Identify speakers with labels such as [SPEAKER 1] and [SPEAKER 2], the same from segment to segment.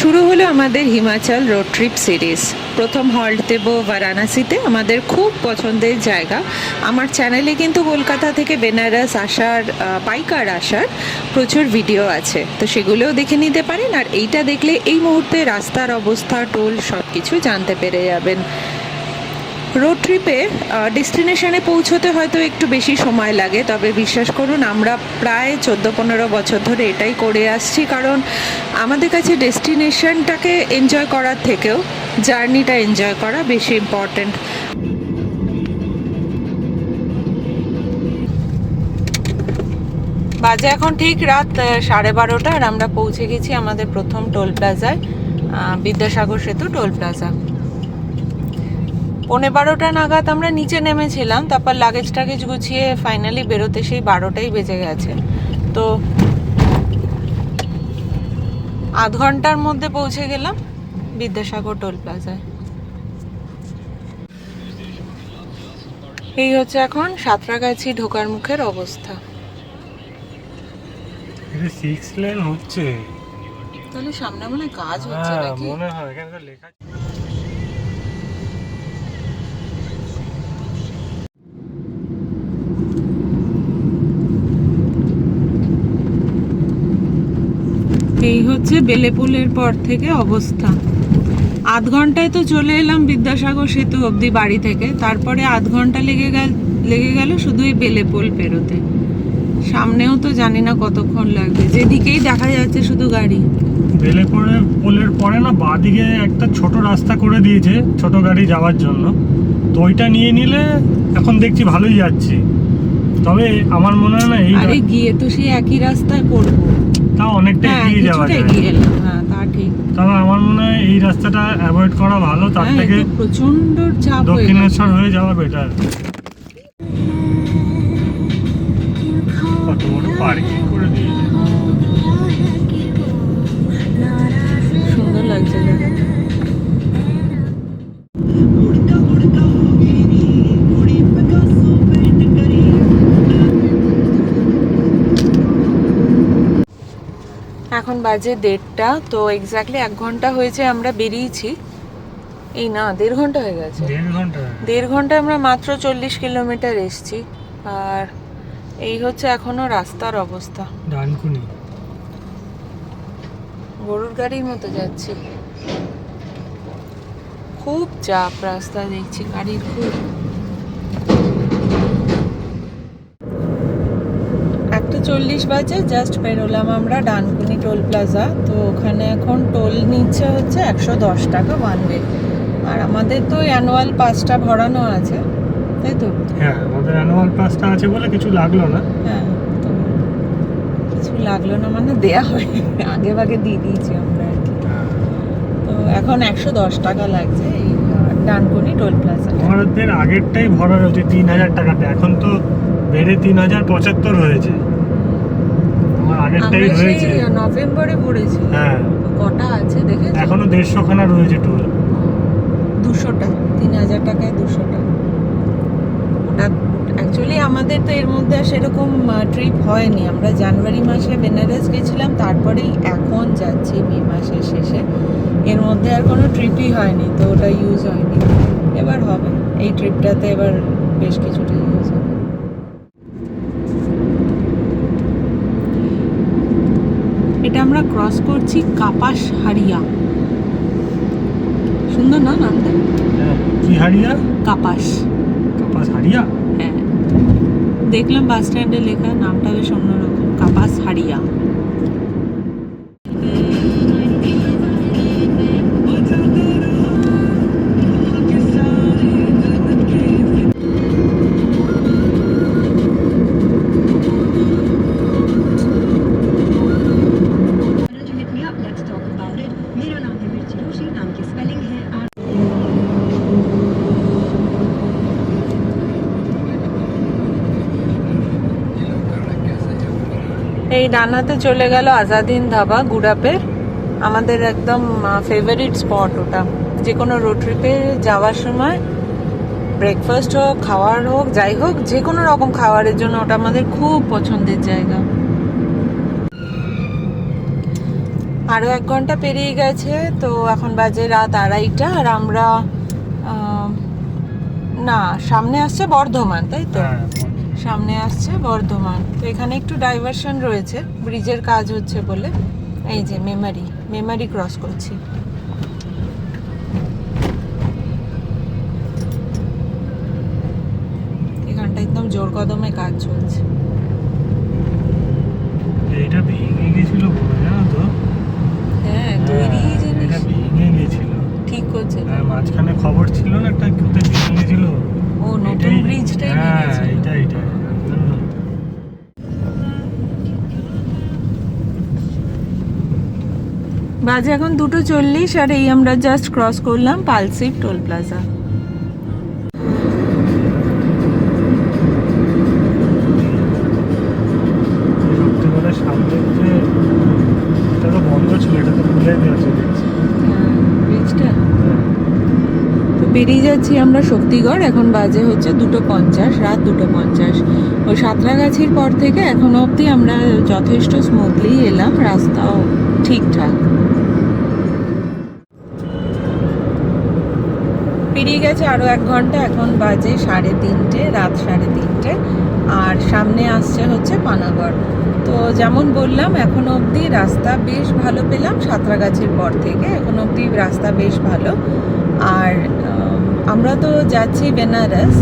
[SPEAKER 1] শুরু হলো আমাদের হিমাচল রোড ট্রিপ সিরিজ। প্রথম হল্ট দেব বারাণসীতে, আমাদের খুব পছন্দের জায়গা। আমার চ্যানেলে কিন্তু কলকাতা থেকে বেনারস আসার, পাইকার আসার প্রচুর ভিডিও আছে, তো সেগুলোও দেখে নিতে পারেন। আর এইটা দেখলে এই মুহূর্তে রাস্তার অবস্থা, টোল সব কিছু জানতে পেরে যাবেন। রোড ট্রিপে ডেস্টিনেশনে পৌঁছতে হয়তো একটু বেশি সময় লাগে, তবে বিশ্বাস করুন আমরা প্রায় 14-15 বছর ধরে এটাই করে আসছি, কারণ আমাদের কাছে ডেস্টিনেশনটাকে এনজয় করার থেকেও জার্নিটা এনজয় করা বেশি ইম্পর্ট্যান্ট। বাজে এখন ঠিক রাত 12:30 আর আমরা পৌঁছে গেছি আমাদের প্রথম টোল প্লাজায়, বিদ্যাসাগর সেতু টোল প্লাজা। 11:15 নাগাদ আমরা নিচে নেমেছিলাম, তারপর লাগেজ টাগেজ গুছিয়ে ফাইনালি বেরোতে সেই 12টাই বেজে গেছে। তো আধ ঘন্টার মধ্যে পৌঁছে গেলাম বিদ্যাসাগর টোল প্লাজায়। এই হচ্ছে এখন সাঁতরাগাছি ঢোকার মুখের অবস্থা।
[SPEAKER 2] এটা 6 লেন হচ্ছে,
[SPEAKER 1] তাহলে সামনে মনে কাজ হচ্ছে নাকি?
[SPEAKER 2] মনে হয় এখানে লেখা।
[SPEAKER 1] এই হচ্ছে বেলেপুলের পর থেকে অবস্থা। আধ ঘন্টায় তো চলে এলাম বিদ্যাসাগর সেতু অবধি বাড়ি থেকে, তারপরে আধ ঘন্টা লেগে গেল শুধু এই বেলেপুল পেরোতে। সামনেও তো জানি না কতক্ষণ লাগবে, যেদিকেই দেখা যাচ্ছে শুধু গাড়ি।
[SPEAKER 2] বেলেপুলের পরে না বাঁদিকে একটা ছোট রাস্তা করে দিয়েছে ছোট গাড়ি যাওয়ার জন্য, তো ওইটা নিয়ে নিলে এখন দেখছি ভালোই যাচ্ছি। তবে আমার মনে হয় না
[SPEAKER 1] আরে গিয়ে তো সেই একই রাস্তায় পড়বো,
[SPEAKER 2] তা অনেকটা এগিয়ে যাওয়া যায়।
[SPEAKER 1] হ্যাঁ তা ঠিক,
[SPEAKER 2] তবে আমার মনে হয় এই রাস্তাটা অ্যাভয়েড করা ভালো, তার থেকে
[SPEAKER 1] প্রচন্ড চাপ
[SPEAKER 2] দক্ষিণেশ্বর হয়ে যাওয়া বেটার। কত বড় পার্কিং করে দিয়েছে,
[SPEAKER 1] সুন্দর লাগছে জায়গাটা। এখন বাজে 1:30, তো এক্স্যাক্টলি 1 ঘন্টা হয়েছে আমরা বেরিয়েছি। এই না 1.5 ঘন্টা হয়ে গেছে। 1.5 ঘন্টা আমরা মাত্র 40 কিলোমিটার এসছি। আর এই হচ্ছে এখনো রাস্তার অবস্থা,
[SPEAKER 2] ডানকুনি
[SPEAKER 1] গরুর গাড়ির মতো যাচ্ছি। খুব চাপ রাস্তা দেখছি গাড়ির, খুব। 1:40 বাজে, জাস্ট বেরোলাম আমরা ডানকুনি টোল প্লাজা। তো ওখানে এখন টোল নিচ্ছে হচ্ছে 110 টাকা ওয়ান ওয়ে। আর আমাদের তো অ্যানুয়াল পাসটা ভরানো আছে, তাই তো?
[SPEAKER 2] হ্যাঁ, আমাদের অ্যানুয়াল পাসটা আছে বলে কিছু লাগলো না।
[SPEAKER 1] হ্যাঁ, তো কিছু লাগলো না মানে দেয়া হয়, আগে ভাগে দিয়ে দিয়েছি আমরা আর কি। তো এখন 110 টাকা লাগছে এই ডানকুনি টোল প্লাজা।
[SPEAKER 2] আমাদের আগেরটাই ভরা রয়েছে 3000 টাকাতে, এখন তো বেড়ে 3075 হয়েছে। আমার আগেরটাই রয়েছে,
[SPEAKER 1] নভেম্বরে ভরেছি।
[SPEAKER 2] হ্যাঁ,
[SPEAKER 1] কটা আছে দেখে,
[SPEAKER 2] এখনো 150 খানা রয়েছে টোল।
[SPEAKER 1] 200টা, 3000 টাকায় 200টা। ওটা অ্যাকচুয়ালি আমাদের তো এর মধ্যে আর সেরকম ট্রিপ হয়নি। আমরা জানুয়ারি মাসে বেনারস গেছিলাম, তারপরেই এখন যাচ্ছি মে মাসের শেষে। এর মধ্যে আর কোনো ট্রিপই হয়নি, তো ওটা ইউজ হয়নি। এবার হবে, এই ট্রিপটাতে এবার বেশ কিছুটা ইউজ হবে। এটা আমরা ক্রস করছি কাপাস হারিয়া। সুন্দর না নামটা?
[SPEAKER 2] কি হারিয়া?
[SPEAKER 1] কাপাস।
[SPEAKER 2] কাপাস হারিয়া?
[SPEAKER 1] হ্যাঁ, দেখলাম বাস স্ট্যান্ডে লেখা, নামটা বেশ অন্যরকম, কাপাস হারিয়া। এই ডানাতে চলে গেল আজাদিন ধাবা গুড়াপের, আমাদের একদম ফেভারিট স্পট ওটা। যে কোনো রোড ট্রিপে যাওয়ার সময় ব্রেকফাস্ট হোক, খাওয়ার হোক, যাই হোক, যে কোনো রকম খাবারের জন্য ওটা আমাদের খুব পছন্দের জায়গা। আরও 1 ঘন্টা পেরিয়ে গেছে, তো এখন বাজে রাত 2:30, আর আমরা না, সামনে আসছে বর্ধমান, তাই তো?
[SPEAKER 2] হ্যাঁ,
[SPEAKER 1] সামনে আসছে বর্ধমান। তো এখানে একটু ডাইভারশন রয়েছে, ব্রিজের কাজ হচ্ছে বলে। এই যে মেমারি ক্রস করছি। এখানটা একদম জোর কদমে কাজ চলছে।
[SPEAKER 2] এইটা ভেঙে গেছিল বলে, জানো তো?
[SPEAKER 1] হ্যাঁ, তৈরি জিনিস
[SPEAKER 2] এটা ভেঙে গেছিল।
[SPEAKER 1] ঠিক করছে তো।
[SPEAKER 2] হ্যাঁ, মাঝখানে খবর ছিল না, একটা কোথায় ভেঙে গেছিল।
[SPEAKER 1] ও, নতুন ব্রিজটাই
[SPEAKER 2] হ্যাঁ,
[SPEAKER 1] ভেঙেছিল।
[SPEAKER 2] এইটা
[SPEAKER 1] বাজে এখন 2:40, আর এই আমরা জাস্ট ক্রস করলাম পালসিট টোল প্লাজা।
[SPEAKER 2] শক্তিগড়ের সামনে যে এটা তো বন্ধ ছিল, এটা তো খুলে দিয়েছে দেখছি।
[SPEAKER 1] ব্রিজটা তো বেরিয়ে যাচ্ছি আমরা শক্তিগড়। এখন বাজে হচ্ছে 2:50, রাত 2:50। ওই সাঁতরাগাছির পর থেকে এখনো অবধি আমরা যথেষ্ট স্মুথলি এলাম, রাস্তাও ঠিকঠাক। পেরিয়ে গেছে আরও 1 ঘন্টা, এখন বাজে 3:30, রাত 3:30, আর সামনে আসছে হচ্ছে পানাগড়। তো যেমন বললাম, এখন অবধি রাস্তা বেশ ভালো পেলাম সাঁতরাগাছির পর থেকে, এখন অবধি রাস্তা বেশ ভালো। আর আমরা তো যাচ্ছি বেনারস,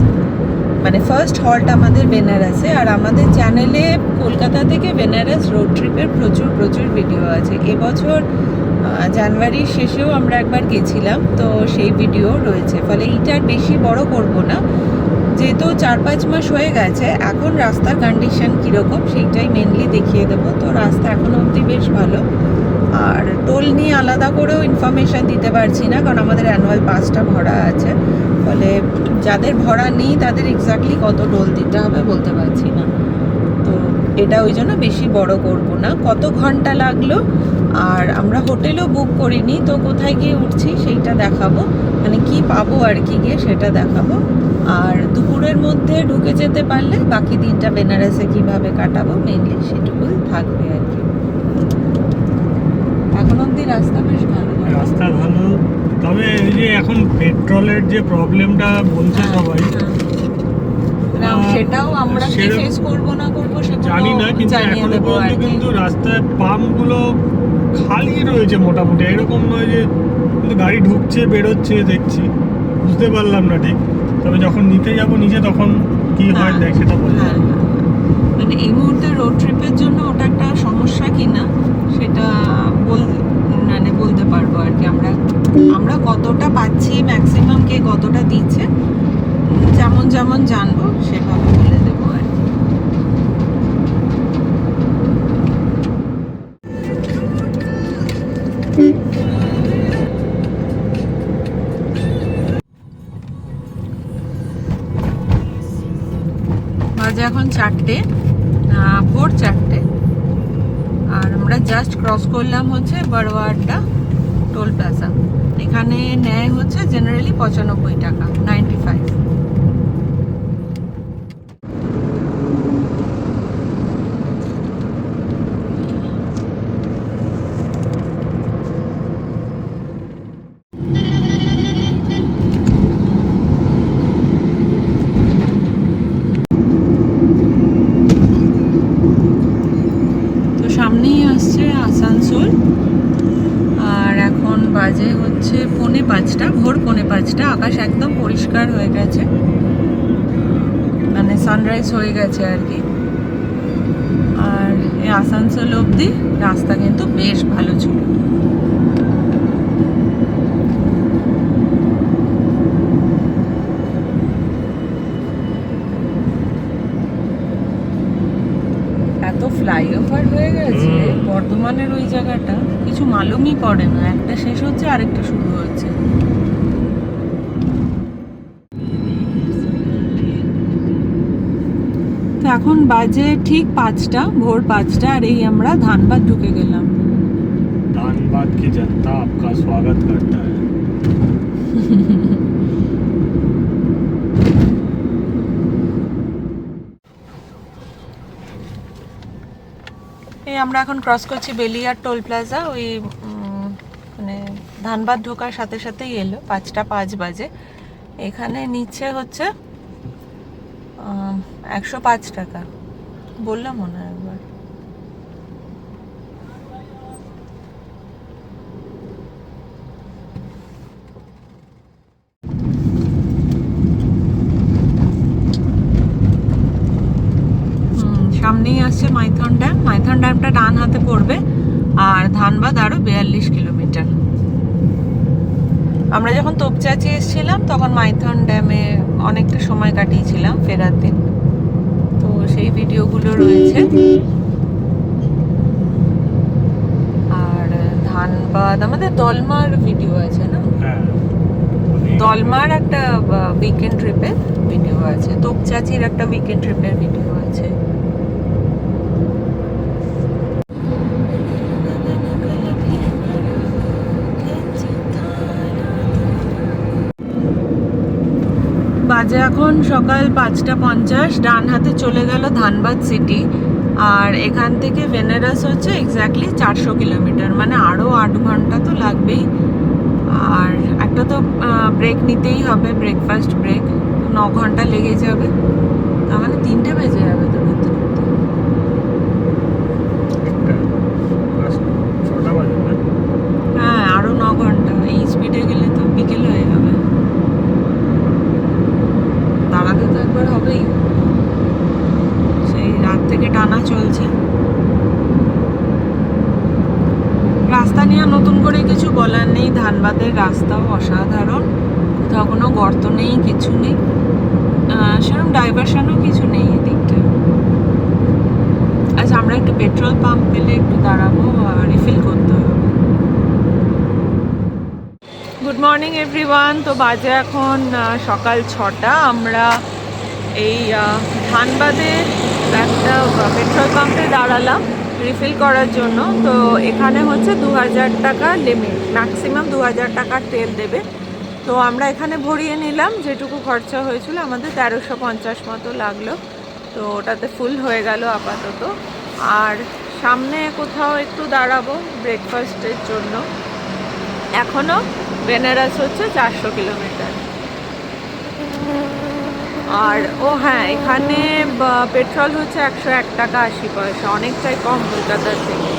[SPEAKER 1] মানে ফার্স্ট হল্ট আমাদের বেনারসে। আর আমাদের চ্যানেলে কলকাতা থেকে বেনারস রোড ট্রিপের প্রচুর ভিডিও আছে। এবছর জানুয়ারির শেষেও আমরা একবার গেছিলাম, তো সেই ভিডিও রয়েছে। ফলে এইটার বেশি বড় করব না, যেহেতু 4-5 মাস হয়ে গেছে। এখন রাস্তার কন্ডিশন কীরকম সেইটাই মেনলি দেখিয়ে দেবো। তো রাস্তা এখনও অবধি বেশ ভালো। আর টোল নিয়ে আলাদা করেও ইনফরমেশান দিতে পারছি না, কারণ আমাদের অ্যানুয়াল পাসটা ভরা আছে। ফলে যাদের ভরা নেই তাদের এক্স্যাক্টলি কত টোল দিতে হবে বলতে পারছি না। তো এটা ওই জন্য বেশি বড় করব না। কত ঘন্টা লাগলো, আর আমরা হোটেলও বুক করিনি, তো কোথায় গিয়ে উঠছি সেইটা দেখাবো, মানে কি পাবো আর কি গিয়ে সেটা দেখাবো। আর দুপুরের মধ্যে ঢুকে যেতে পারলে বাকি দিনটা বেনারসে কিভাবে কাটাবো মেনলি সেটুকুই থাকবে আর কি। এখন অবধি রাস্তা বেশ ভালো।
[SPEAKER 2] রাস্তা ভালো, তবে এই যে এখন পেট্রোলের যে প্রবলেমটা বলছে সবাই,
[SPEAKER 1] না, সেটাও আমরা কি ফেস করব না করব সেগুলো
[SPEAKER 2] জানি না, কিন্তু এখনো পর্যন্ত কিন্তু রাস্তায় পাম্পগুলো খালি রয়েছে মোটামুটি। এরকম নয় যে কিন্তু গাড়ি ঢুকছে বেরোচ্ছে দেখছি, বুঝতে পারলাম না ঠিক। তবে যখন নিতে যাব নিচে তখন কি হয় দেখ, সেটা বলে
[SPEAKER 1] মানে এই মুহূর্তে রোড ট্রিপের জন্য ওটা একটা সমস্যা কিনা সেটা বলতে পারবো আর কি। আমরা কতটা পাচ্ছি, ম্যাক্সিমাম কে কতটা দিচ্ছে, যেমন জানবো সেভাবে বলে দেবো আর কি। বাজে এখন 4টে, ভোর 4টে, আর আমরা জাস্ট ক্রস করলাম হচ্ছে বড়ওয়াড্ডা টোল প্লাজা। এখানে নেয় হচ্ছে জেনারেলি 95 টাকা, 95। তো সামনেই আসছে আসানসোল, আর এখন বাজে হচ্ছে 4:45, ভোর 4:45। আকাশ একদম পরিষ্কার হয়ে গেছে, মানে সানরাইজ হয়ে গেছে আর কি। আর এই আসানসোল অবধি রাস্তা কিন্তু বেশ ভালো ছিল। এত ফ্লাইওভার হয়ে গেছে বর্ধমানের ওই জায়গাটা, কিছু মালুমই পড়ে না, একটা শেষ হচ্ছে আরেকটা শুরু হচ্ছে। তো এখন বাজে ঠিক 5টা, ভোর 5টা, আর এই আমরা ধানবাদ ঢুকে গেলাম।
[SPEAKER 2] धनबाद की जनता आपका स्वागत करता है।
[SPEAKER 1] এই আমরা এখন ক্রস করছি বেলিয়ার টোল প্লাজা। ওই মানে ধানবাদ ঢোকার সাথে সাথেই এলো, 5টা 5 বাজে। এখানে নিচ্ছে হচ্ছে 105 টাকা বললাম মনে হয় একবার। সামনেই আসছে মাইথন ড্যাম। মাইথন ড্যামটা ডান হাতে পড়বে, আর ধানবাদ আরো 42 কিলোমিটার। আমরা যখন তোপচাচি এসেছিলাম তখন মাইথন ড্যামে অনেকটা সময় কাটিয়েছিলাম ফেরার দিন, তো সেই ভিডিওগুলো রয়েছে। আর ধানবাদ আমাদের দলমার ভিডিও আছে না, দলমার একটা উইকেন্ড ট্রিপের ভিডিও আছে, তোপচাচির একটা উইকেন্ড ট্রিপের ভিডিও আছে। বাজে এখন সকাল 5টা 50। ডান হাতে চলে গেল ধানবাদ সিটি, আর এখান থেকে বেনারস হচ্ছে এক্স্যাক্টলি 400 কিলোমিটার, মানে আরও 8 ঘন্টা তো লাগবেই। আর একটা তো ব্রেক নিতেই হবে, ব্রেকফাস্ট ব্রেক, 9 ঘন্টা লেগে যাবে, তার মানে 3টে বেজে যাবে তো ঘুরতে ঘুরতে। হ্যাঁ, আরও 9 ঘন্টা। এই স্পিডে গেলে তো বিকেল হয়ে যাবে, দাঁড়াতে তো একবার হবেই, সেই রাত থেকে টানা চলছে। রাস্তা নিয়ে নতুন করে কিছু বলার নেই, ধানবাদের রাস্তাও অসাধারণ, কোথাও কোনো গর্ত নেই, কিছু নেই, সেরকম ডাইভারশনও কিছু নেই এদিকটা। আচ্ছা, আমরা একটু পেট্রোল পাম্প পেলে একটু দাঁড়াবো, রিফিল করতে হবে। Good morning everyone. তো বাজে এখন সকাল 6টা। আমরা এই ধানবাদের একটা পেট্রোল পাম্পে দাঁড়ালাম রিফিল করার জন্য। তো এখানে হচ্ছে 2000 টাকা লিমিট, ম্যাক্সিমাম 2000 টাকার তেল দেবে। তো আমরা এখানে ভরিয়ে নিলাম, যেটুকু খরচা হয়েছিল আমাদের 1350 মতো লাগলো। তো ওটাতে ফুল হয়ে গেল আপাতত। আর সামনে কোথাও একটু দাঁড়াবো ব্রেকফাস্টের জন্য। এখনও বেনারস হচ্ছে 400 কিলোমিটার। আর হ্যাঁ, এখানে পেট্রোল হচ্ছে 101 টাকা 80 পয়সা, অনেকটাই কম কলকাতার থেকে।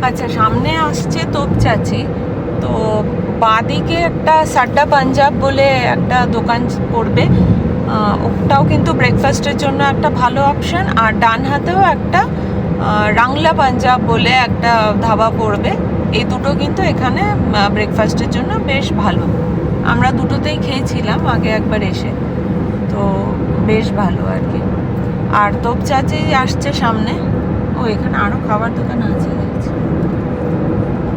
[SPEAKER 1] আচ্ছা, সামনে আসছে তোপচাচি। তো বাঁদিকে একটা সাড্ডা পাঞ্জাব বলে একটা দোকান পড়বে, ওটাও কিন্তু ব্রেকফাস্টের জন্য একটা ভালো অপশন। আর ডান হাতেও একটা রাংলা পাঞ্জাব বলে একটা ধাবা পড়বে। এই দুটো কিন্তু এখানে ব্রেকফাস্টের জন্য বেশ ভালো। আমরা দুটোতেই খেয়েছিলাম আগে একবার এসে, তো বেশ ভালো আর কি। আর তোপচাচি আসছে সামনে। এখানে আরও খাবার দোকান আছে দেখছি।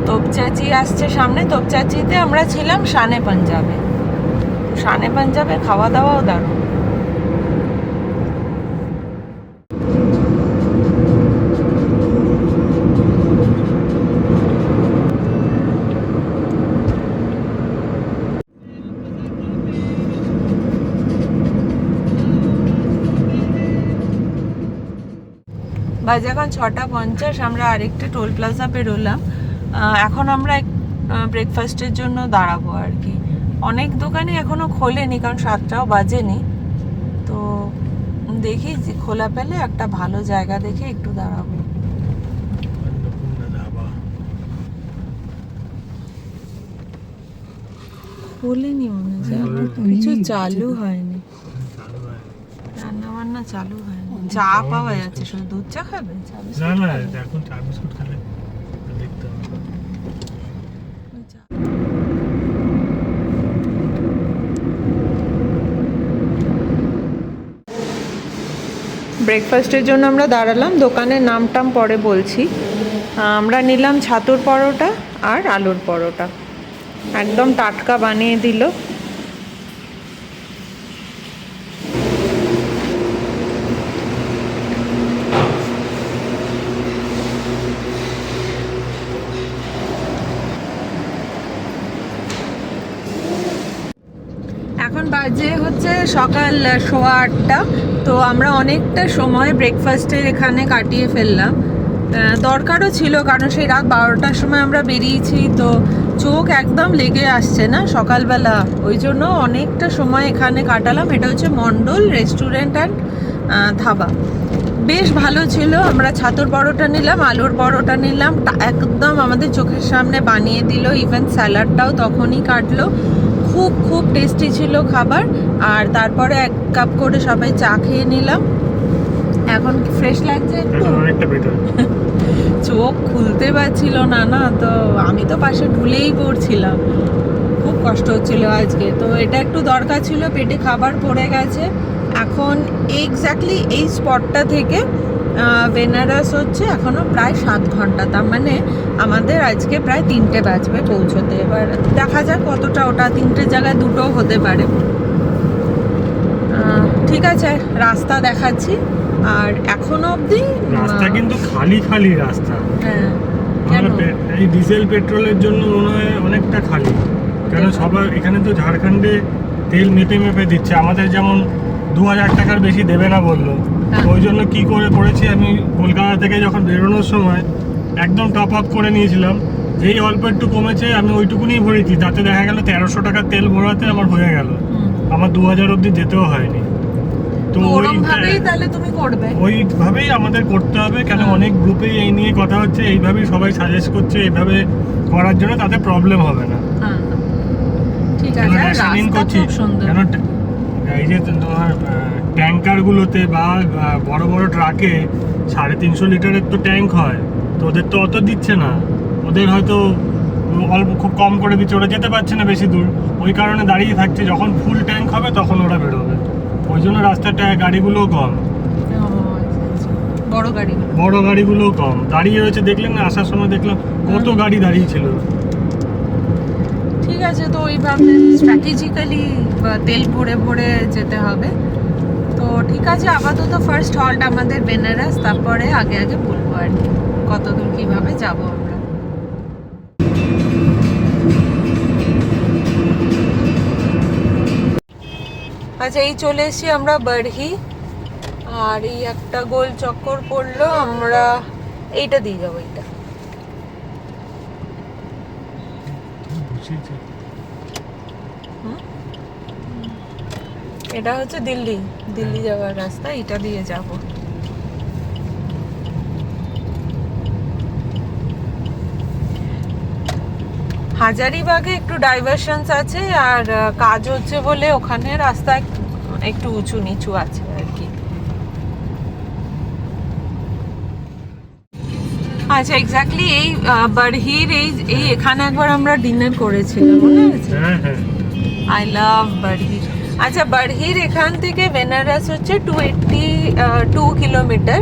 [SPEAKER 1] তোপচাচি আসছে সামনে। তোপচাচিতে আমরা ছিলাম শানে পাঞ্জাবে। শানে পাঞ্জাবে খাওয়া দাওয়াও দারুণ। বাজে এখন 6টা 50। আমরা আরেকটা টোল প্লাজা পেরোলাম। এখন আমরা ব্রেকফাস্টের জন্য দাঁড়াবো আর কি। অনেক দোকানে এখনো খোলেনি, কারণ 7টাও বাজেনি। তো দেখি যে খোলা পেলে একটা ভালো জায়গা দেখে একটু দাঁড়াবো। খোলেনি মনে হয়, কিছু চালু হয়নি, রান্না বান্না চালু হয়নি। চা পাওয়া যাচ্ছে, শুধু দুধ চা খাবে?
[SPEAKER 2] না না, এখন চা বিস্কুট খেলে দেখতে হবে।
[SPEAKER 1] ব্রেকফাস্টের জন্য আমরা দাঁড়ালাম, দোকানের নামটাম পরে বলছি। আমরা নিলাম ছাতুর পরোটা আর আলুর পরোটা, একদম টাটকা বানিয়ে দিল। এখন বাজে হচ্ছে সকাল 8:15। তো আমরা অনেকটা সময় ব্রেকফাস্টের এখানে কাটিয়ে ফেললাম। দরকারও ছিল, কারণ সেই রাত 12টার সময় আমরা বেরিয়েছি, তো চোখ একদম লেগে আসছে না সকালবেলা, ওই জন্য অনেকটা সময় এখানে কাটালাম। এটা হচ্ছে মণ্ডল রেস্টুরেন্ট অ্যান্ড ধাবা। বেশ ভালো ছিল। আমরা ছাতুর পরোটা নিলাম, আলুর পরোটা নিলাম, একদম আমাদের চোখের সামনে বানিয়ে দিল। ইভেন স্যালাডটাও তখনই কাটলো। খুব খুব টেস্টি ছিল খাবার। আর তারপরে 1 কাপ করে সবাই চা খেয়ে নিলাম। এখন ফ্রেশ লাগছে একটু,
[SPEAKER 2] অনেকটা বেটার।
[SPEAKER 1] চোখ খুলতে পারছিল না, তো আমি তো পাশে ঢুলেই পড়ছিলাম, খুব কষ্ট হচ্ছিল আজকে। তো এটা একটু দরকার ছিল, পেটে খাবার পড়ে গেছে। এখন এক্স্যাক্টলি এই স্পটটা থেকে বেনারস হচ্ছে এখনো প্রায় 7 ঘন্টা। তার মানে আমাদের আজকে প্রায় 3টে বাজবে পৌঁছতে। এবার দেখা যাক কতটা, ওটা 3টের জায়গায় 2টোও হতে পারে। ঠিক আছে, রাস্তা দেখাচ্ছি। আর এখনো অবধি
[SPEAKER 2] রাস্তা কিন্তু খালি খালি রাস্তা।
[SPEAKER 1] হ্যাঁ, কেন?
[SPEAKER 2] এই ডিজেল পেট্রোলের জন্য মনে হয় অনেকটা খালি। কারণ সবার এখানে তো ঝাড়খণ্ডে তেল মেপে মেপে দিচ্ছে, আমাদের যেমন 2000 টাকার বেশি দেবে না বললো।
[SPEAKER 1] হ্যাঁ।
[SPEAKER 2] ওই জন্য কি করে করেছি, আমি কলকাতা থেকে যখন বেরোনোর সময় একদম টপ আপ করে নিয়েছিলাম। যেই অল্প একটু কমেছে আমি ওইটুকুনি ভরেছি, তাতে দেখা গেল 1300 টাকার তেল ভরাতে আমার হয়ে গেল। আমার 2000 অবধি যেতেও হয়নি। তো
[SPEAKER 1] ওরমভাবেই তাহলে তুমি করবে?
[SPEAKER 2] ওইভাবেই আমাদের করতে হবে, কেন অনেক গ্রুপেই এই নিয়ে কথা হচ্ছে, এইভাবেই সবাই সাজেস্ট করছে এইভাবে করার জন্য, তাতে প্রবলেম হবে না।
[SPEAKER 1] ঠিক আছে, রাস্তা খুব সুন্দর।
[SPEAKER 2] কেন এই যে তোমার ট্যাঙ্কারগুলোতে বা বড় বড় ট্রাকে 350 লিটারের তো ট্যাঙ্ক হয়, তো ওদের তো অত দিচ্ছে না, ওদের হয়তো অল্প খুব কম করে দিচ্ছে, ওরা যেতে পারছে না বেশি দূর, ওই কারণে দাঁড়িয়ে থাকছে। যখন ফুল ট্যাঙ্ক হবে তখন ওরা বেরোবে, ওই জন্য রাস্তাটা গাড়িগুলোও কম, বড় গাড়িগুলোও কম দাঁড়িয়ে রয়েছে। দেখলেন না, আসার সময় দেখলাম কত গাড়ি দাঁড়িয়ে ছিল।
[SPEAKER 1] ঠিক আছে, তো ওইভাবে স্ট্র্যাটেজিক্যালি তেল ভরে ভরে যেতে হবে। তো ঠিক আছে, আপাতত ফার্স্ট হল্ট আমাদের বেনারস, তারপরে আগে আগে বলবো আর কি কতদূর কিভাবে যাব আমরা। আচ্ছা, এই চলে এসেছি আমরা বারহি। আর এই একটা গোল চক্কর পড়লো, আমরা এইটা দিয়ে যাবো। এইটা এটা হচ্ছে দিল্লি যাওয়ার রাস্তা, এটা দিয়ে যাব। হাজারিবাগে একটু ডাইভারশনস আছে, আর কাজ হচ্ছে বলে ওখানে রাস্তা একটু উঁচু নিচু আছে আর কি। আচ্ছা, এক্স্যাক্টলি এই বারহির এই এখানে একবার আমরা ডিনার করেছিলাম, মনে আছে?
[SPEAKER 2] হ্যাঁ,
[SPEAKER 1] আই লাভ বারহি। আচ্ছা, বারহির এখান থেকে বেনারস হচ্ছে 282 কিলোমিটার,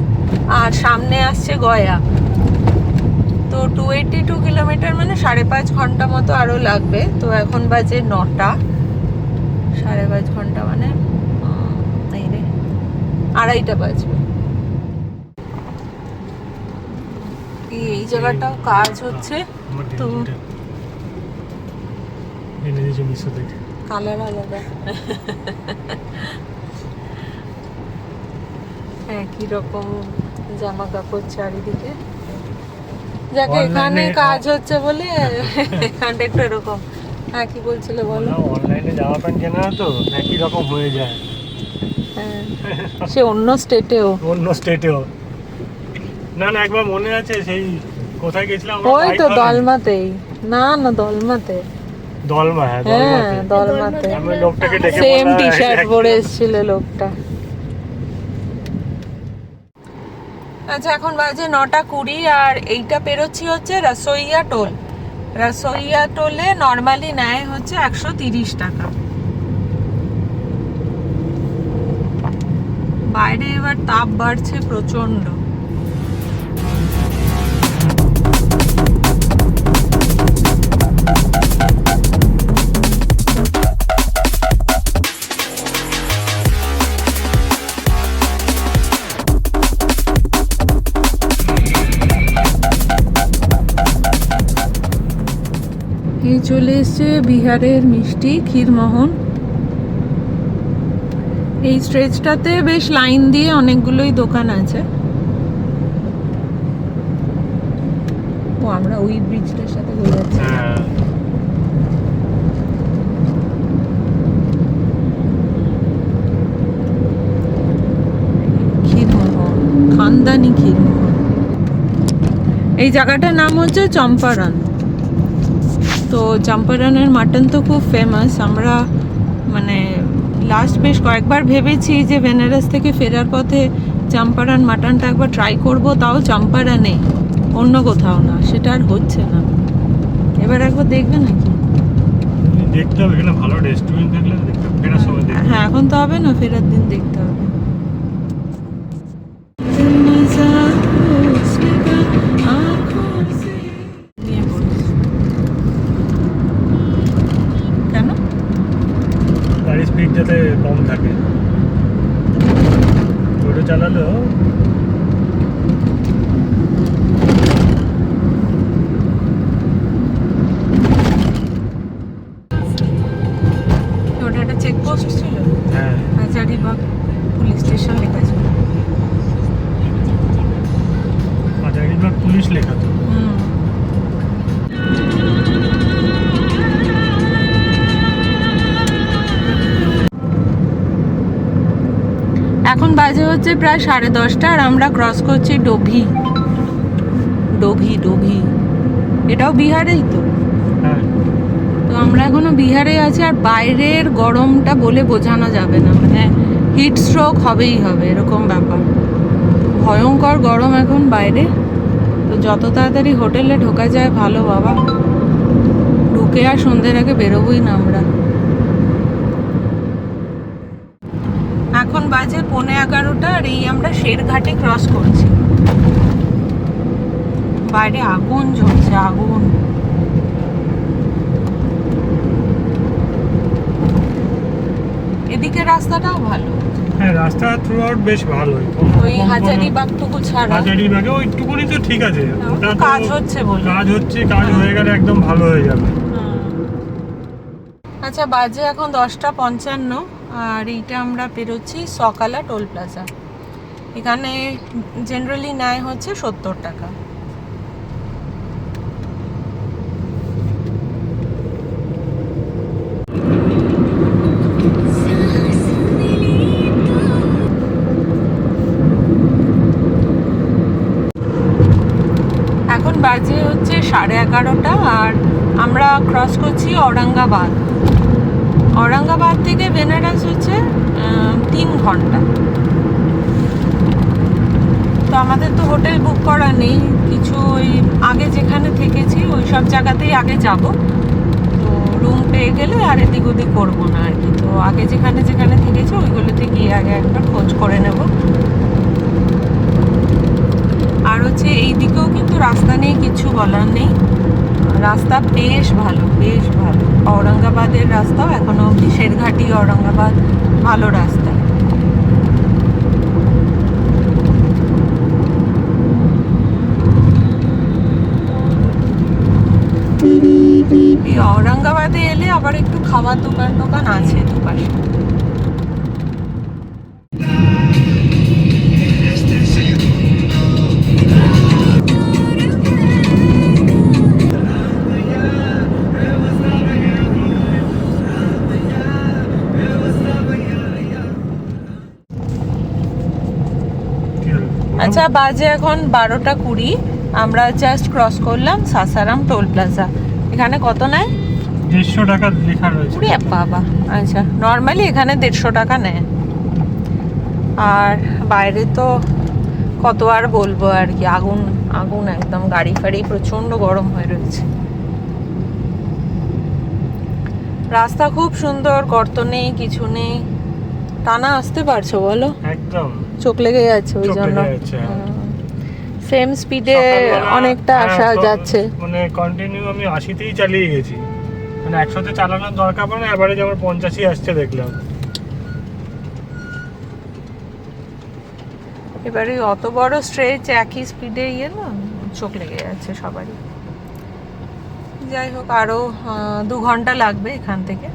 [SPEAKER 1] আর সামনে আসছে গয়া। তো 282 কিলোমিটার মানে 5.5 ঘন্টা মতো আরও লাগবে। তো এখন বাজে 9টা, 5.5 ঘন্টা মানে এই রে 2:30 বাজবে। এই জায়গাটাও কাজ হচ্ছে, তো কালার আলাদা। একই রকম জামা কাপড় চারিদিকে। যাকে এখানে কাজ হচ্ছে বলে এখানটা একটু এরকম। হ্যাঁ, কি বলছিলে বলো?
[SPEAKER 2] অনলাইনে জামা প্যান্ট কেনা তো একই রকম হয়ে যায়।
[SPEAKER 1] হ্যাঁ, সে অন্য স্টেটেও।
[SPEAKER 2] না, একবার মনে আছে সেই কোথায় গেছিলাম,
[SPEAKER 1] ওই তো দলমাতেই। না, দলমাতে।
[SPEAKER 2] হ্যাঁ,
[SPEAKER 1] দলমাতে
[SPEAKER 2] আমি লোকটাকে দেখে
[SPEAKER 1] সেম টি শার্ট পরে এসেছিল লোকটা। আচ্ছা, এখন বাজে 9:20, আর এইটা পেরোচ্ছি হচ্ছে রসোইয়া টোল। রসোইয়া টোলে নর্মালি নেয় হচ্ছে 130 টাকা। বাইরে এবার তাপ বাড়ছে প্রচন্ড। এই চলে এসছে বিহারের মিষ্টি ক্ষীরমোহন। এই স্ট্রেচটাতে বেশ লাইন দিয়ে অনেকগুলোই দোকান আছে। ও আমরা ওই ব্রিজটার সাথে হয়ে যাচ্ছি।
[SPEAKER 2] হ্যাঁ
[SPEAKER 1] ক্ষীরমোহন, খানদানি ক্ষীরমোহন। এই জায়গাটার নাম হচ্ছে চম্পারন। তো চম্পারনের মাটন তো খুব ফেমাস। আমরা মানে লাস্ট বেশ কয়েকবার ভেবেছি যে বেনারস থেকে ফেরার পথে চম্পারন মাটনটা একবার ট্রাই করব, তাও চম্পারনে, অন্য কোথাও না। সেটা আর হচ্ছে না। এবার একবার দেখবে নাকি?
[SPEAKER 2] দেখতে হবে, এখানে ভালো রেস্টুরেন্ট থাকলে দেখতে হবে, ফেরার সময় দেখতে
[SPEAKER 1] হ্যাঁ, এখন তো হবে না, ফেরার দিন দেখতে হবে। কেন?
[SPEAKER 2] গাড়ির স্পিড যাতে কম থাকে, টোটো চালালেও
[SPEAKER 1] ওটা একটা চেকপোস্ট ছিল,
[SPEAKER 2] হ্যাঁ
[SPEAKER 1] হাজারিবাগ পুলিশ স্টেশন লেখা ছিল।
[SPEAKER 2] হাজারিবাগ পুলিশ লেখা তো।
[SPEAKER 1] এখন বাজে হচ্ছে প্রায় 10:30 আর আমরা ক্রস করছি ডোভি। ডোভি ডোভি এটাও বিহারেই তো।
[SPEAKER 2] হ্যাঁ
[SPEAKER 1] তো আমরা এখনো বিহারে আছি, আর বাইরের গরমটা বলে বোঝানো যাবে না, মানে হিট স্ট্রোক হবেই হবে এরকম ব্যাপার। ভয়ঙ্কর গরম এখন বাইরে। তো যত তাড়াতাড়ি হোটেলে ঢোকা যায় ভালো বাবা, ঢুকে আর সন্ধ্যের আগে বেরোবোই না আমরা। এখন বাজে 11:15 আর এই আমরা শেরঘাটে ক্রস করছি। বাইরে আগুন জ্বলছে, আগুন। এদিকে রাস্তাটাও ভালো,
[SPEAKER 2] হ্যাঁ রাস্তা থ্রু আউট বেশ ভালোই।
[SPEAKER 1] ওই হাজারিবাগটুকু ছাড়া।
[SPEAKER 2] হাজারিবাগে ওইটুকুনি তো ঠিক আছে, ওটা তো
[SPEAKER 1] কাজ হচ্ছে বলে।
[SPEAKER 2] কাজ হচ্ছে, কাজ হয়ে গেলে একদম ভালো হয়ে যাবে।
[SPEAKER 1] আচ্ছা, বাজে এখন 10:55 আর এইটা আমরা পেরোচ্ছি সকালা টোল প্লাজা। এখানে জেনারেলি নেয় হচ্ছে 70 টাকা। এখন বাজে হচ্ছে 11:30 আর আমরা ক্রস করছি ঔরঙ্গাবাদ। ঔরঙ্গাবাদ থেকে বেনারস হচ্ছে 3 ঘন্টা। তো আমাদের তো হোটেল বুক করা নেই কিছু, ওই আগে যেখানে থেকেছি ওই সব জায়গাতেই আগে যাব। তো রুম পেয়ে গেলে আর এদিক ওদিক করবো না আর কি। তো আগে যেখানে যেখানে থেকেছি ওইগুলোতে গিয়ে আগে একবার খোঁজ করে নেব। আর হচ্ছে এই দিকেও কিন্তু রাস্তা নেই, কিছু বলার নেই, রাস্তা বেশ ভালো, বেশ ভালো। ঔরঙ্গাবাদের রাস্তাও এখনো অব্দি, শেরঘাটি ঔরঙ্গাবাদ ভালো রাস্তা। এই ঔরঙ্গাবাদে এলে আবার একটু খাবার দোকান টোকান আছে দুপাশে। আচ্ছা, বাজে এখন 12:20। আমরা জাস্ট ক্রস করলাম সাসারাম টোল প্লাজা। এখানে কত নেয়?
[SPEAKER 2] 150 টাকা লেখা রয়েছে।
[SPEAKER 1] ওরে বাবা, আচ্ছা, নর্মালি এখানে 150 টাকা নেয়। আর বাইরে তো কত আর বলবো আর কি, আগুন আগুন একদম, গাড়ি ফাড়ি প্রচন্ড গরম হয়ে রয়েছে। রাস্তা খুব সুন্দর, গর্ত নেই, কিছু নেই। টানা আসতে পারছো বলো?
[SPEAKER 2] একদম
[SPEAKER 1] চোখ লেগে যাচ্ছে ওই
[SPEAKER 2] চোখ
[SPEAKER 1] জন্য।
[SPEAKER 2] লেগে যাচ্ছে, হ্যাঁ।
[SPEAKER 1] সেম স্পিডে
[SPEAKER 2] সকালবেলা,
[SPEAKER 1] অনেকটা
[SPEAKER 2] হ্যাঁ,
[SPEAKER 1] আসা যাচ্ছে।
[SPEAKER 2] মানে কন্টিনিউ আমি 80তেই চালিয়ে গেছি, মানে 100তে চালানোর দরকার পড়ে না, এবারে যেমন 85 আসছে দেখলাম।
[SPEAKER 1] এবারে অত বড় স্ট্রেচ একই স্পিডে ইয়ে না, চোখ লেগে যাচ্ছে সবারই। যাই হোক, আরো 2 ঘন্টা লাগবে এখান থেকে।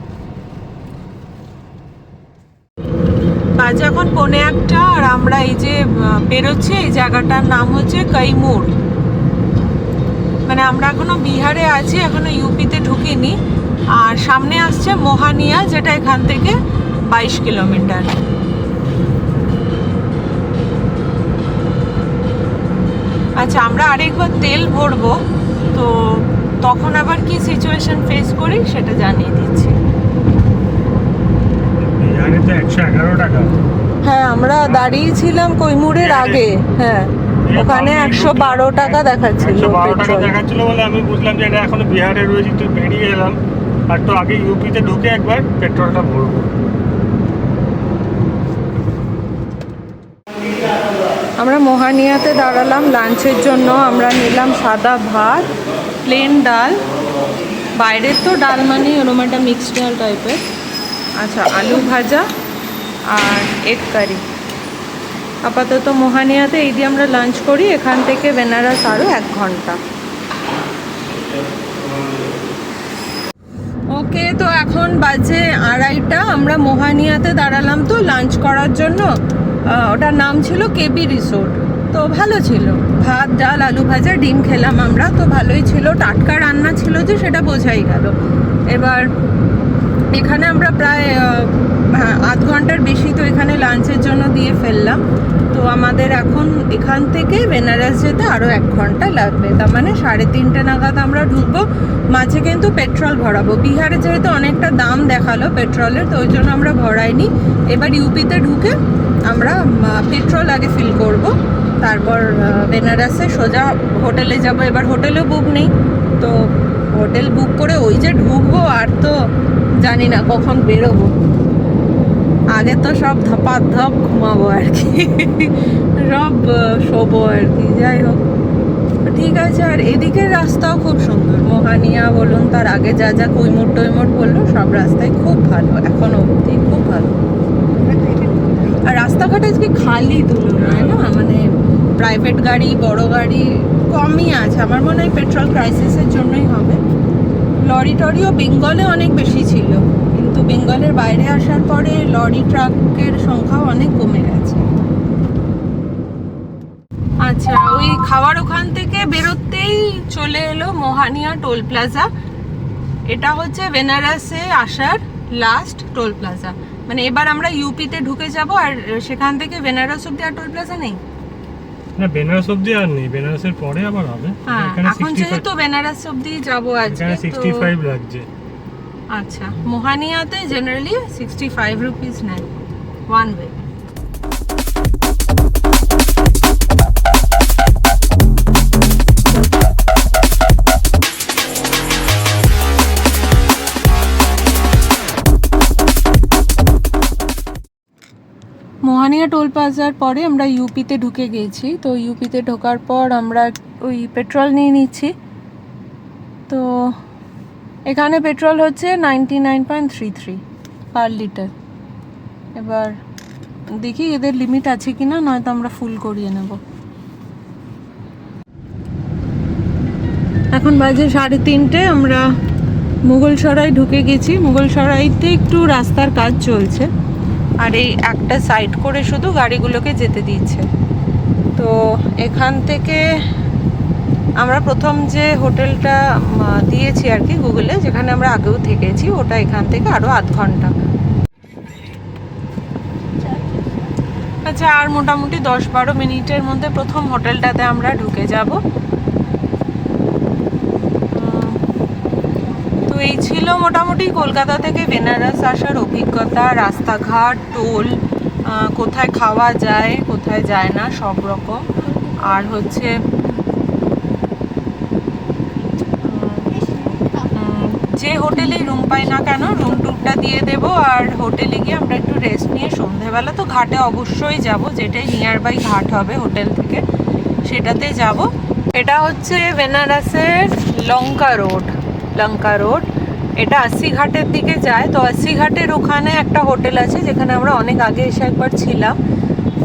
[SPEAKER 1] বাজে এখন 1:45 আর আমরা এই যে বেরোচ্ছি, এই জায়গাটার নাম হচ্ছে কৈমুর। মানে আমরা এখনো বিহারে আছি, এখনো ইউপিতে ঢুকিনি। আর সামনে আসছে মোহানিয়া, যেটা এখান থেকে 22 কিলোমিটার। আচ্ছা, আমরা আরেকবার তেল ভরবো, তো তখন আবার কি সিচুয়েশন ফেস করি সেটা জানিয়ে দিচ্ছি।
[SPEAKER 2] বিহারে তো 111 টাকা।
[SPEAKER 1] হ্যাঁ, আমরা দাঁড়িয়েছিলাম কৈমুরের আগে। হ্যাঁ, ওখানে 112 টাকা দেখাচ্ছিল
[SPEAKER 2] 112 টাকা
[SPEAKER 1] পেট্রোল।
[SPEAKER 2] দেখাচ্ছিল বলে আমি বুঝলাম যে এটা এখনো বিহারে রয়েছে, তো বেরিয়ে এলাম। আর তো আগে ইউপিতে ঢুকে একবার পেট্রোলটা ভরবো।
[SPEAKER 1] আমরা মোহানিয়াতে দাঁড়ালাম লাঞ্চের জন্য। আমরা নিলাম সাদা ভাত, প্লেন ডাল, বাইরের তো ডাল মানে ওরকম একটা মিক্সড ডাল টাইপের। আচ্ছা, আলু ভাজা আর এগ কারি। আপাতত মোহানিয়াতে এই দিয়ে আমরা লাঞ্চ করি। এখান থেকে বেনারস আরও 1 ঘন্টা। ওকে, তো এখন বাজে 2:30। আমরা মোহানিয়াতে দাঁড়ালাম তো লাঞ্চ করার জন্য। ওটার নাম ছিল কেবি রিসোর্ট। তো ভালো ছিল, ভাত ডাল আলু ভাজা ডিম খেলাম আমরা, তো ভালোই ছিল। টাটকা রান্না ছিল যে, সেটা বোঝাই গেল। এবার এখানে আমরা প্রায় 8 ঘন্টার বেশি তো এখানে লাঞ্চের জন্য দিয়ে ফেললাম। তো আমাদের এখন এখান থেকে বেনারস যেতে আরও 1 ঘন্টা লাগবে। তার মানে 3:30 নাগাদ আমরা ঢুকবো। মাঝে কিন্তু পেট্রোল ভরাবো। বিহারে যেহেতু অনেকটা দাম দেখালো পেট্রোলের, তো ওই জন্য আমরা ভরাইনি। এবার ইউপিতে ঢুকে আমরা পেট্রোল আগে ফিল করব, তারপর বেনারসে সোজা হোটেলে যাব। এবার হোটেলও বুক নেই, তো হোটেল বুক করে ওই যে ঢুকবো, আর তো জানি না কখন বেরোবো। আগে তো সব ধপাধপ ঘুমাবো আর কি, সব শোবো আর কি। যাই হোক, ঠিক আছে। আর এদিকের রাস্তাও খুব সুন্দর। মোহানিয়া বলুন, তার আগে যা যা কৈমুর টৈমুর বললো, সব রাস্তায় খুব ভালো, এখনো অবধি খুব ভালো। আর রাস্তাঘাট আজকে খালি তুলনায় না, মানে প্রাইভেট গাড়ি বড় গাড়ি কমই আছে। আমার মনে হয় পেট্রোল ক্রাইসিসের জন্যই হবে। লরি টরিও বেঙ্গলে অনেক বেশি ছিল, কিন্তু বেঙ্গলের বাইরে আসার পরে লরি ট্রাকের সংখ্যাও অনেক কমে গেছে। আচ্ছা, ওই খাওয়ার ওখান থেকে বেরোতেই চলে এলো মোহানিয়া টোল প্লাজা। এটা হচ্ছে বেনারসে আসার লাস্ট টোল প্লাজা। মানে এবার আমরা ইউপিতে ঢুকে যাব, আর সেখান থেকে বেনারস অব্দি আর টোল প্লাজা নেই।
[SPEAKER 2] না, বেনারস অব্দি আর নেই, বেনারসের পরে আবার হবে।
[SPEAKER 1] হ্যাঁ, এখন যেহেতু বেনারস অব্দি যাবো আজকে,
[SPEAKER 2] এখানে 65 লাগছে।
[SPEAKER 1] আচ্ছা, মোহানিয়াতে জেনারেলি 65 রুপিস নেয় ওয়ান ওয়ে। মোহানিয়া টোল প্লাজার পরে আমরা ইউপিতে ঢুকে গেছি। তো ইউপিতে ঢোকার পর আমরা ওই পেট্রোল নিয়ে নিচ্ছি। তো এখানে পেট্রোল হচ্ছে 99.33 পার লিটার। এবার দেখি এদের লিমিট আছে কি না, নয়তো আমরা ফুল করিয়ে নেব। এখন বাজে 3:30। আমরা মুঘলসরাই ঢুকে গেছি। মুঘলসরাইতে একটু রাস্তার কাজ চলছে, আর এই একটা সাইড করে শুধু গাড়িগুলোকে যেতে দিচ্ছে। তো এখান থেকে আমরা প্রথম যে হোটেলটা দিয়েছি আর কি গুগলে, যেখানে আমরা আগেও থেকেছি, ওটা এখান থেকে আরও 8 ঘন্টা। আচ্ছা, আর মোটামুটি 10-12 মিনিটের মধ্যে প্রথম হোটেলটাতে আমরা ঢুকে যাব। তো এই ছিল মোটামুটি কলকাতা থেকে বেনারস আসার অভিজ্ঞতা। রাস্তাঘাট, টোল, কোথায় খাওয়া যায় কোথায় যায় না, সব রকম। আর হচ্ছে যে হোটেলেই রুম পাই না কেন, রুম টুরটা দিয়ে দেব। আর হোটেলে গিয়ে আমরা একটু রেস্ট নিয়ে সন্ধেবেলা তো ঘাটে অবশ্যই যাব, যেটাই নিয়ার বাই ঘাট হবে হোটেল থেকে, সেটাতে যাব। এটা হচ্ছে বেনারসের লঙ্কা রোড। এটা 80 ঘাটের দিকে যায়। তো 80 ঘাটের ওখানে একটা হোটেল আছে, যেখানে আমরা অনেক আগে এসে একবার ছিলাম।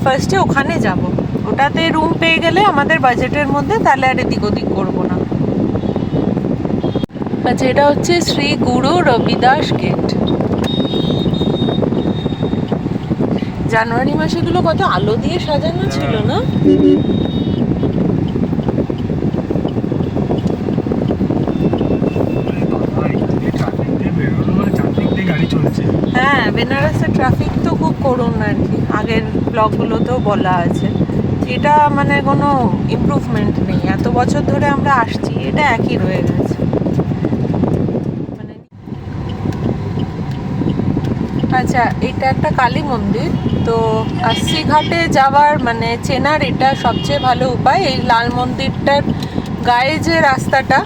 [SPEAKER 1] ফার্স্টে ওখানে যাব, ওটাতে রুম পেয়ে গেলে আমাদের বাজেটের মধ্যে, তাহলে আর এদিক ওদিক করবো না। আচ্ছা, এটা হচ্ছে শ্রী গুরু রবিদাস গেট। জানুয়ারি মাসে এগুলো কত আলো দিয়ে সাজানো ছিল না? হ্যাঁ, বেনারসের ট্রাফিক তো খুব করুণ আর কি, আগের ব্লগগুলোতেও বলা আছে। এটা মানে কোনো ইমপ্রুভমেন্ট নেই, এত বছর ধরে আমরা আসছি, এটা একই রয়ে গেছে। মানে আচ্ছা, এটা একটা কালী মন্দির, তো আশি ঘাটে যাওয়ার মানে চেনার এটা সবচেয়ে ভালো উপায়। এই লাল মন্দিরটার গায়ে যে রাস্তাটা,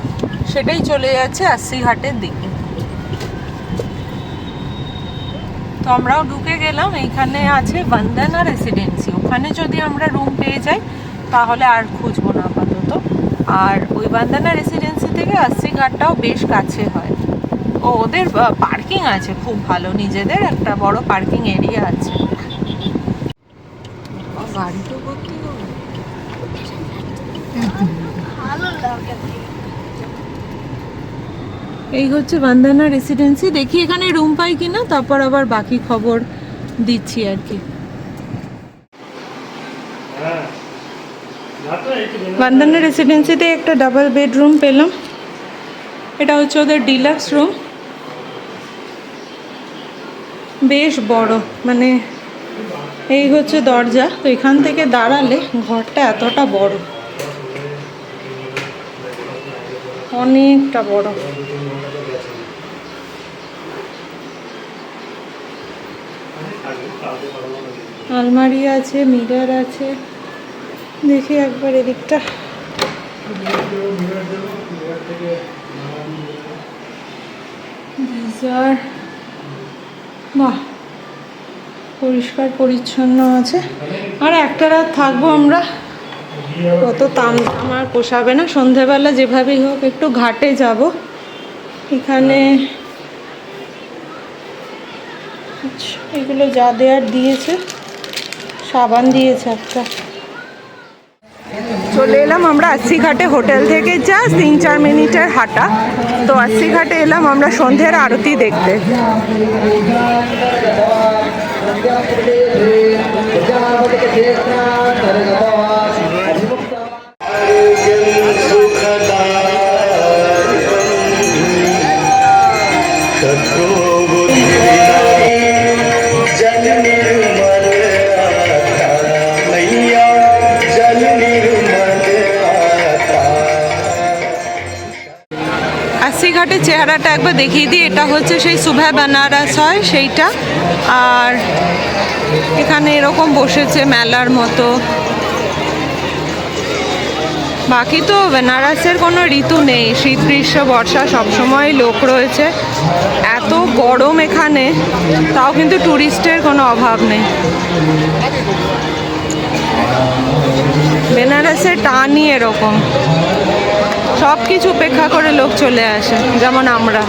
[SPEAKER 1] সেটাই চলে যাচ্ছে আশি ঘাটের দিকে। তো আমরাও ঢুকে গেলাম, এইখানে আছে বন্দনা রেসিডেন্সি, ওখানে যদি আমরা রুম পেয়ে যাই তাহলে আর খুঁজবো না আপাতত। আর ওই বন্দনা রেসিডেন্সি থেকে আশি ঘাটটাও বেশ কাছে হয়। ও ওদের পার্কিং আছে খুব ভালো, নিজেদের একটা বড় পার্কিং এরিয়া আছে। গাড়ি তো ভর্তি হবে। এই হচ্ছে বন্দনা রেসিডেন্সি, দেখি এখানে রুম পাই কিনা, তারপর আবার বাকি খবর দিচ্ছি আর কি। বন্দনা রেসিডেন্সিতে একটা ডাবল বেডরুম পেলাম, এটা হচ্ছে ওদের ডিলাক্স রুম, বেশ বড়, মানে এই হচ্ছে দরজা, তো এখান থেকে দাঁড়ালে ঘরটা এতটা বড়, অনেকটা বড়। আলমারি আছে, মিরর আছে, দেখি একবার এদিকটা। গিজার, বাহ, পরিষ্কার পরিচ্ছন্ন আছে। আর একটা রাত থাকবো আমরা, কত তাম আমার পোষাবে না, সন্ধেবেলা যেভাবেই হোক একটু ঘাটে যাব। এখানে এগুলো যা দেওয়ার দিয়েছে, সাবান দিয়েছে একটা। চলে এলাম আমরা আশি ঘাটে, হোটেল থেকে জাস্ট 3-4 মিনিটের হাঁটা। তো আশি ঘাটে এলাম আমরা সন্ধ্যের আরতি দেখতে। আশি ঘাটের চেহারাটা একবার দেখিয়ে দিই, এটা হচ্ছে সেই সুবহ বেনারস হয় সেইটা। আর এখানে এরকম বসেছে মেলার মতো। বাকি তো বেনারসের কোনো ঋতু নেই, শীত গ্রীষ্ম বর্ষা সবসময় লোক রয়েছে, এত গরম এখানে, তাও কিন্তু ট্যুরিস্টের কোনো অভাব নেই। বেনারসের টানই এরকম, সব কিছু উপেক্ষা করে লোক চলে আসে, যেমন আমরা।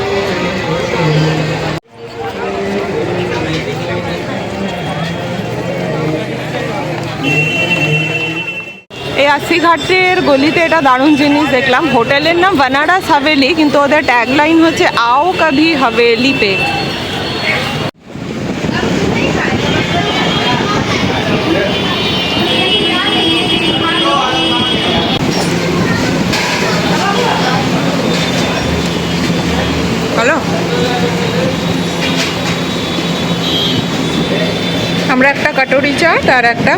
[SPEAKER 1] এই আশি ঘাটের গলিতে এটা দারুণ জিনিস দেখলাম, হোটেলের নাম বেনারস হাভেলি, কিন্তু ওদের ট্যাগলাইন হচ্ছে আও কভি হাভেলি পে। হ্যালো, আমরা একটা কাটোরি চাট আর একটা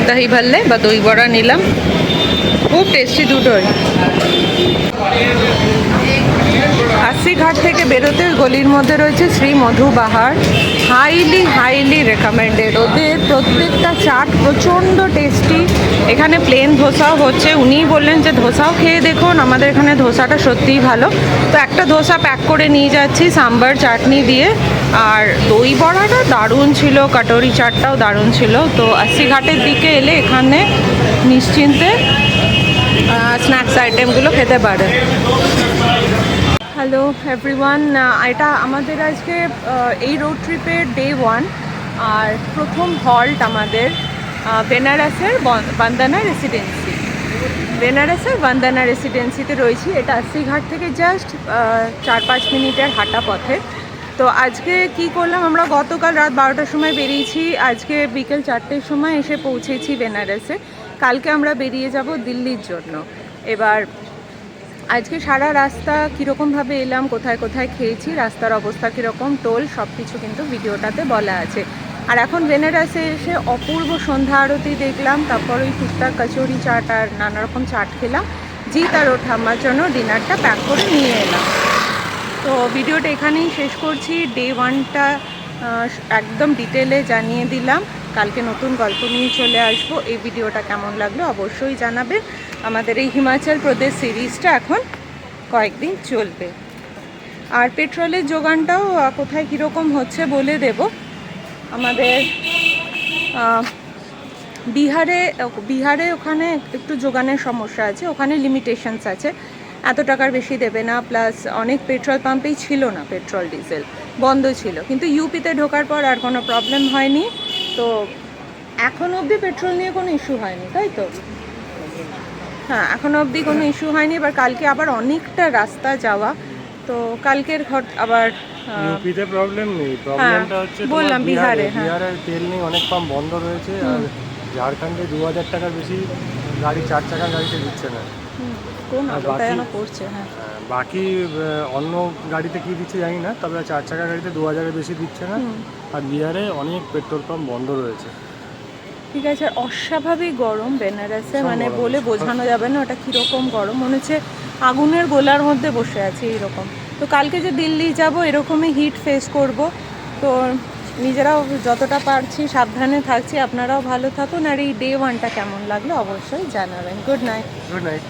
[SPEAKER 1] দহি ভাল্লে বা দই বড়া নিলাম, খুব টেস্টি দুটোই। আশি ঘাট থেকে বেরোতে গলির মধ্যে রয়েছে শ্রী মধু বাহার, হাইলি রেকমেন্ডেড। ওদের প্রত্যেকটা চাট প্রচণ্ড টেস্টি। এখানে প্লেন ধোসাও হচ্ছে, উনিই বললেন যে ধোসাও খেয়ে দেখুন, আমাদের এখানে ধোসাটা সত্যিই ভালো। তো একটা ধোসা প্যাক করে নিয়ে যাচ্ছি সাম্বার চাটনি দিয়ে, আর দই বড়াটা দারুণ ছিল, কাটোরি চাটটাও দারুণ ছিল। তো আশি ঘাটের দিকে এলে এখানে নিশ্চিন্তে স্ন্যাক্স আইটেমগুলো খেতে পারে। হ্যালো এভরিওয়ান, এটা আমাদের আজকে এই রোড ট্রিপের ডে 1, আর প্রথম হল্ট আমাদের বেনারসের বন্দনা রেসিডেন্সি। বেনারসের বন্দনা রেসিডেন্সিতে রয়েছি, এটা আশি ঘাট থেকে জাস্ট 4-5 মিনিটের হাঁটা পথে। তো আজকে কি করলাম, আমরা গতকাল রাত 12টার সময় বেরিয়েছি, আজকে বিকেল 4টের সময় এসে পৌঁছেছি বেনারসে। কালকে আমরা বেরিয়ে যাব দিল্লির জন্য। এবার আজকে সারা রাস্তা কীরকমভাবে এলাম, কোথায় কোথায় খেয়েছি, রাস্তার অবস্থা কীরকম, টোল সব কিছু কিন্তু ভিডিওটাতে বলা আছে। আর এখন বেনারসে এসে অপূর্ব সন্ধ্যা আরতি দেখলাম, তারপর ওই টুকটাক কচুরি চাট আর নানা রকম চাট খেলাম। জিৎ আর ওর ঠাম্মার জন্য ডিনারটা প্যাক করে নিয়ে এলাম। তো ভিডিওটা এখানেই শেষ করছি। ডে 1টা একদম ডিটেলে জানিয়ে দিলাম, কালকে নতুন গল্প নিয়ে চলে আসবো। এই ভিডিওটা কেমন লাগলো অবশ্যই জানাবেন। আমাদের এই হিমাচল প্রদেশ সিরিজটা এখন কয়েকদিন চলবে। আর পেট্রোলের যোগানটাও কোথায় কীরকম হচ্ছে বলে দেব। আমাদের বিহারে ওখানে একটু যোগানের সমস্যা আছে, ওখানে লিমিটেশনস আছে, এত টাকার বেশি দেবে না, প্লাস অনেক পেট্রোল পাম্পেই ছিল না, পেট্রোল ডিজেল বন্ধ ছিল। কিন্তু ইউপিতে ঢোকার পর আর কোনো প্রবলেম হয়নি। তো এখন অবধি পেট্রোল নিয়ে কোনো ইস্যু হয়নি, তাই তো? হ্যাঁ, এখনও অবধি কোনো ইস্যু হয়নি। এবার কালকে আবার অনেকটা রাস্তা যাওয়া, তো কালকের আবার
[SPEAKER 2] ইউপিতে প্রবলেম নেই, প্রবলেমটা হচ্ছে
[SPEAKER 1] বললাম বিহারে। হ্যাঁ,
[SPEAKER 2] বিহারের তেল নেই, অনেক পাম্প বন্ধ রয়েছে। আর ঝাড়খণ্ডে 2000 টাকার বেশি গাড়ি 4 চাকার গাড়িতে দিচ্ছে না।
[SPEAKER 1] কোন
[SPEAKER 2] আর
[SPEAKER 1] আলোটা
[SPEAKER 2] বাকি-
[SPEAKER 1] যেন পড়ছে। হ্যাঁ,
[SPEAKER 2] বাকি অন্য গাড়িতে কি দিচ্ছে জানি না, তবে 4 চাকার গাড়িতে 2000-এর বেশি দিচ্ছে না। আর বিহারে অনেক পেট্রোল পাম্প বন্ধ রয়েছে।
[SPEAKER 1] ঠিক আছে। আর অস্বাভাবিক গরম বেনারসে,
[SPEAKER 2] ভীষণ
[SPEAKER 1] মানে
[SPEAKER 2] গরম।
[SPEAKER 1] বলে বোঝানো যাবে না ওটা কীরকম গরম, মনে হচ্ছে আগুনের গোলার মধ্যে বসে আছি এইরকম। তো কালকে যে দিল্লি যাব এরকমই হিট ফেস করব। তো নিজেরাও যতটা পারছি সাবধানে থাকছি, আপনারাও ভালো থাকুন। আর এই ডে 1টা কেমন লাগলো অবশ্যই জানাবেন। Good night.
[SPEAKER 2] Good night.